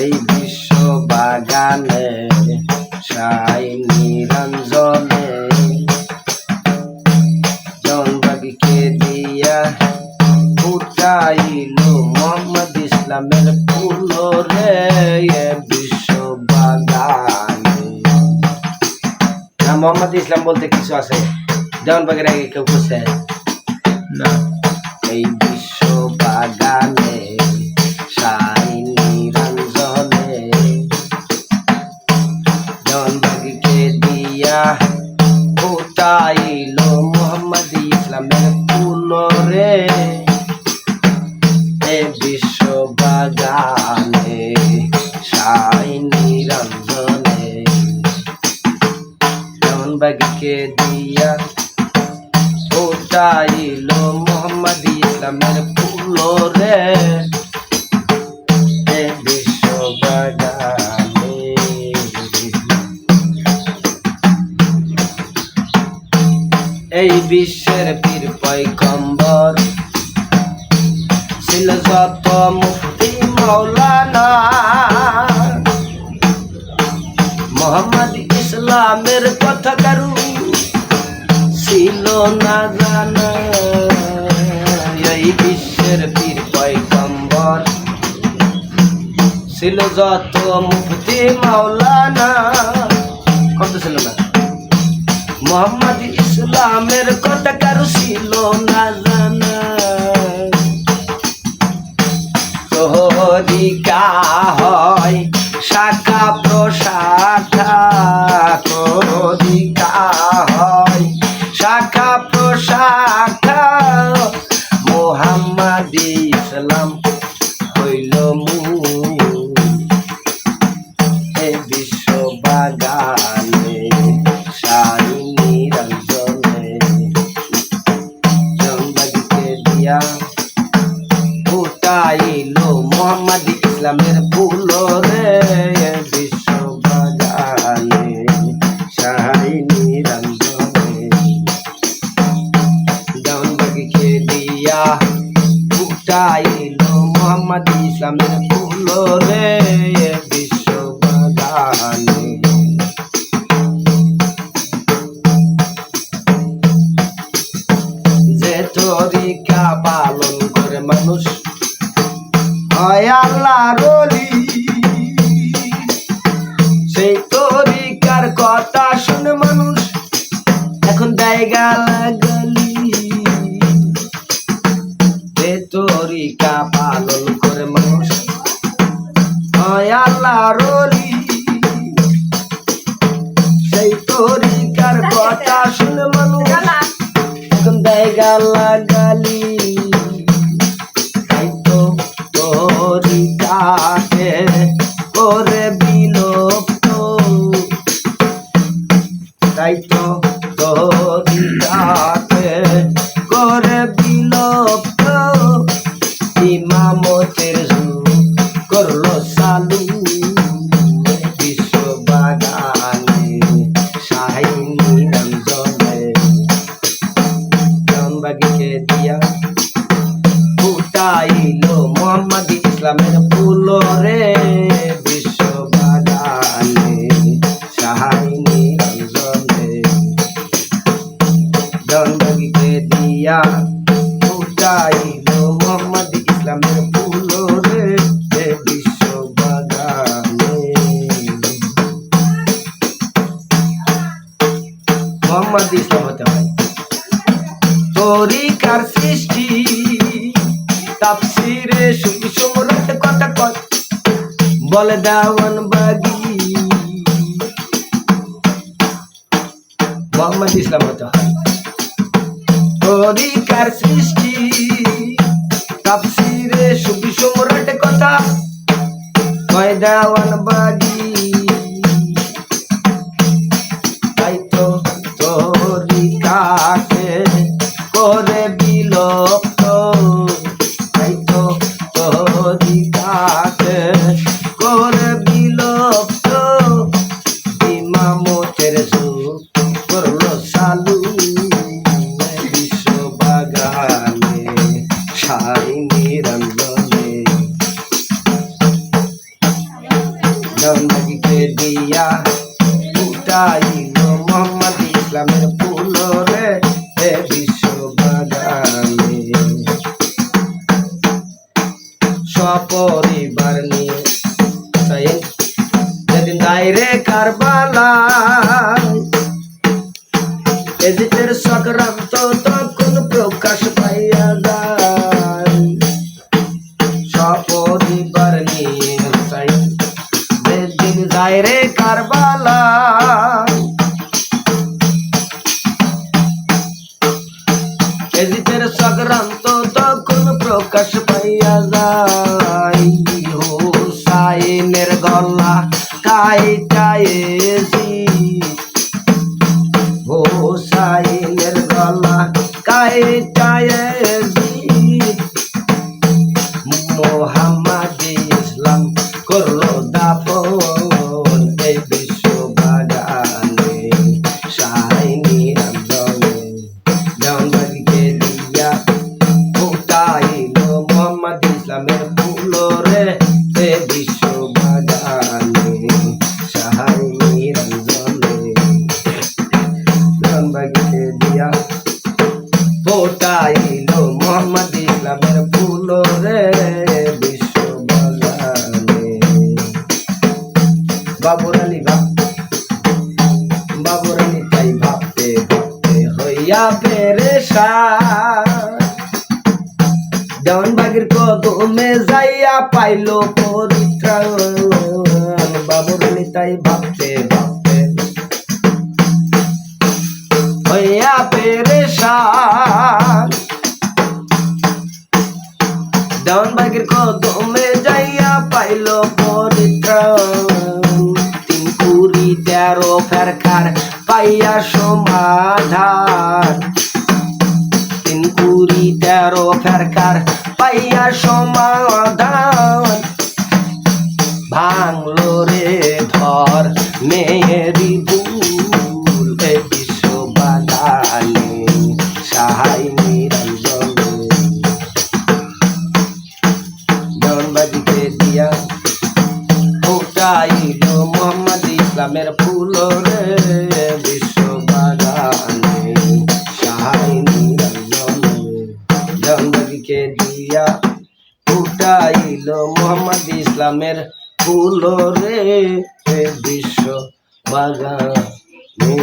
এই বিশ্ব বাগানে সাই নিরঞ্জনে জনবাগিকে দিয়া ফুটাইল মোহাম্মদ ইসলামের ফুল রে বিশ্ব বাগানে। না মোহাম্মদ ইসলাম বলতে কিছু আছে জনবাগের আগে কেউ বুঝছে না। এই বিশ্ব বাগানে সাই নিরঞ্জনে জনবাগিকে দিয়া ফুটাইল মোহাম্মদ ইসলামের ফুল রে বিশ্ব বাগানে সাই নিরঞ্জনে জনবাগিকে দিয়া ফুটাইল মোহাম্মদ ইসলামের ফুল রে বিশ্ব বাগানে। এই বিশ্বের পীর পয়গম্বর ছিল যত মুফতি মাওলানা মোহাম্মদ ইসলামের কথা কারু ছিল না জানা। এই বিশ্বের পীর পয়গম্বর ছিল যত মুফতি মাওলানা কত ছিল না মোহাম্মদ ইসলামের কথা কারু ছিল না জানা। তরিকা হয় শাখা প্রশাখা তরিকা হয় শাখা প্রশাখা মোহাম্মদ ইসলাম হইল মূল বিশ্ব বাগানে সাই নিরঞ্জনে জনবাগিকে দিয়া ফুটাইল মোহাম্মদ ইসলামের ফুল রে বিশ্ব বাগানে সাই নিরঞ্জনে জনবাগিকে দিয়া ফুটাইল মোহাম্মদ ইসলামের ফুল রে বিশ্ব বাগানে। যে তরিকা পালন করে মানুষ হয় আল্লাহর ওলি সেই তরিকার কথা শুনে মানুষ এখন দেয় গালাগালি। যে তরিকা পালন করে মানুষ হয় আল্লাহর ওলি সেই তরিকার কথা শুনে মানুষ এখন দেয় গালাগালি। তাই তো তরিকাকে করে বিলুপ্ত তাই তো তরিকাকে করে বিলুপ্ত ইমামতের যুগ করলো চালু বিশ্ব বাগানে সাই নিরঞ্জনে জনবাগিকে দিয়া ফুটাইল মোহাম্মদ ইসলামের ফুল রে বিশ্ব বাগানে সাই নিরঞ্জনে জনবাগিকে দিয়া ফুটাইল মোহাম্মদ ইসলামের ফুল রে বিশ্ব বাগানে। মোহাম্মদ ইসলাম হতে হয় তরিকার সৃষ্টি তাফসিরে সুফি সম্রাট কথা কয় বলে দেওয়ানবাগী। মোহাম্মদ ইসলাম হতে হয় তরিকার সৃষ্টি তাফসিরে সুফি সম্রাট কথা কয় দেওয়ানবাগী। তাই তো তরিকাকে করে বিলুপ্ত তাই তো তরিকাকে করে বিলুপ্ত ইমামতের যুগ করলো চালু বিশ্ব বাগানে সাই নিরঞ্জনে দেওয়ানবাগিকে দিয়া ফুটাইল মোহাম্মদ ইসলামের ফুল রে বিশ্ব বাগানে সপরিবার নিয়ে যেদিন দায়রে কারবালা এজিতের সংক্রান্ত তখন প্রকাশ পাইয়া যায় সপরিবার নিয়ে যেদিন দায়রে কারবালা এজিতের সংক্রান্ত তখন প্রকাশ পাইয়া যায় হুসাইনের গলা কাইটায়েছি হুসাইনের গলা কাইটায়েছি মোহাম্মদ ইসলাম করলো দাফন এই বিশ্ব বাগানে সাহাই নিরঞ্জনে দেওয়ানবাগিকে দিয়া ফুটাইল মোহাম্মদ ইসলামের ফুল রে বিশ্ব বাগানে সাহাই নিরঞ্জনে দেওয়ানবাগিকে দিয়া ফুটাইল মোহাম্মদ ইসলামের ফুল রে বিশ্ব বাগানে বাবুরানী তাই ভাবতে ভাবতে হইয়া পেরেশান দেওয়ানবাগির কদমে যাইয়া পাইল পরিত্রাণ বাবুরানী তাই ভাবতে ভাবতে হইয়া পেরেশান দেওয়ানবাগির কদমে যাইয়া পাইল পরিত্রাণ 3 কুড়ি 13 ফেরকার পাইয়া সমাধান 3 কুড়ি 13 ফেরকার পাইয়া সমাধান ভাঙলো রে ধর মেয়েরি ভুল বিশ্ব বাগানে সাহাই নিরঞ্জনে দেওয়ানবাগিকে দিয়া ফুটাইল মোহাম্মদ ইসলামের ফুল রে বিশ্ব বাগানে সাহাই নিরঞ্জনে দেওয়ানবাগিকে দিয়া ফুটাইল মোহাম্মদ ইসলামের ফুল রে বিশ্ব বাগানে